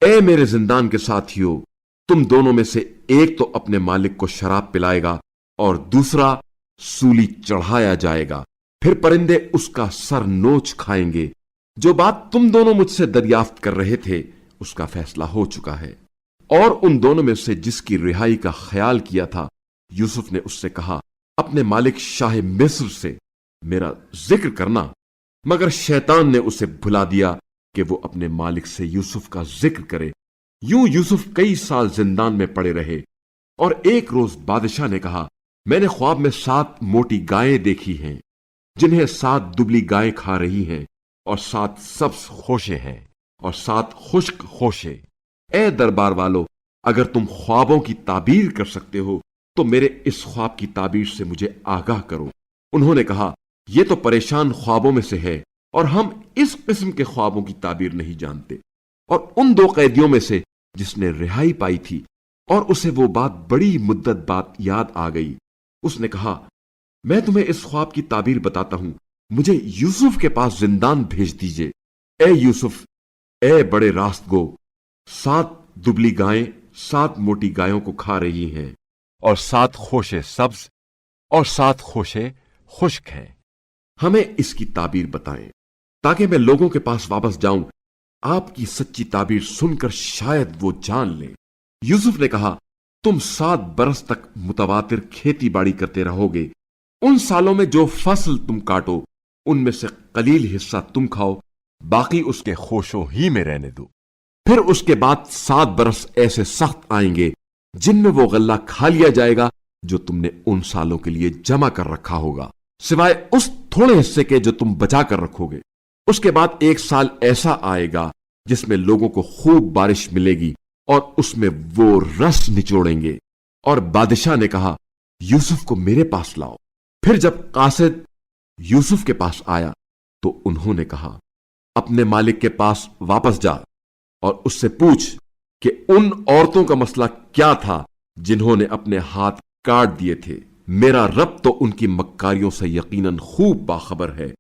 اے میرے زندان کے ساتھیوں، تم دونوں میں سے ایک تو اپنے مالک کو شراب پلائے گا اور دوسرا سولی چڑھایا جائے گا، پھر پرندے اس کا سر نوچ کھائیں گے۔ جو بات تم دونوں مجھ سے دریافت کر رہے تھے اس کا فیصلہ ہو چکا ہے۔ اور ان دونوں میں سے جس کی رہائی کا خیال کیا تھا، یوسف نے اس سے کہا، اپنے مالک شاہ مصر سے میرا ذکر کرنا، مگر شیطان نے اسے بھلا دیا کہ وہ اپنے مالک سے یوسف کا ذکر کرے۔ یوں یوسف کئی سال زندان میں پڑے رہے۔ اور ایک روز بادشاہ نے کہا، میں نے خواب میں 7 موٹی گائیں دیکھی ہیں، جنہیں 7 دبلی گائیں کھا رہی ہیں، اور 7 سبز خوشے ہیں اور 7 خشک خوشے۔ اے دربار والو، اگر تم خوابوں کی تعبیر کر سکتے ہو تو میرے اس خواب کی تعبیر سے مجھے آگاہ کرو۔ انہوں نے کہا، یہ تو پریشان خوابوں میں سے ہے اور ہم اس قسم کے خوابوں کی تعبیر نہیں جانتے۔ اور ان 2 قیدیوں میں سے جس نے رہائی پائی تھی اور اسے وہ بات بڑی مدت بعد یاد آ گئی، اس نے کہا، میں تمہیں اس خواب کی تعبیر بتاتا ہوں، مجھے یوسف کے پاس زندان بھیج دیجئے۔ اے یوسف، اے بڑے راست گو، 7 دبلی گائیں 7 موٹی گایوں کو کھا رہی ہیں، اور 7 خوشے سبز اور 7 خوشے خشک ہیں۔ ہمیں اس کی تعبیر بتائیں تاکہ میں لوگوں کے پاس واپس جاؤں، آپ کی سچی تعبیر سن کر شاید وہ جان لیں۔ یوسف نے کہا، تم 7 برس تک متواتر کھیتی باڑی کرتے رہو گے۔ ان سالوں میں جو فصل تم کاٹو ان میں سے قلیل حصہ تم کھاؤ، باقی اس کے خوشوں ہی میں رہنے دو۔ پھر اس کے بعد 7 برس ایسے سخت آئیں گے جن میں وہ غلہ کھا لیا جائے گا جو تم نے ان سالوں کے لیے جمع کر رکھا ہوگا، سوائے اس تھوڑے حصے کے جو تم بچا کر رکھو گے۔ اس کے بعد 1 سال ایسا آئے گا جس میں لوگوں کو خوب بارش ملے گی اور اس میں وہ رس نچوڑیں گے۔ اور بادشاہ نے کہا، یوسف کو میرے پاس لاؤ۔ پھر جب قاصد یوسف کے پاس آیا تو انہوں نے کہا، اپنے مالک کے پاس واپس جا اور اس سے پوچھ کہ ان عورتوں کا مسئلہ کیا تھا جنہوں نے اپنے ہاتھ کاٹ دیے تھے۔ میرا رب تو ان کی مکاریوں سے یقیناً خوب باخبر ہے۔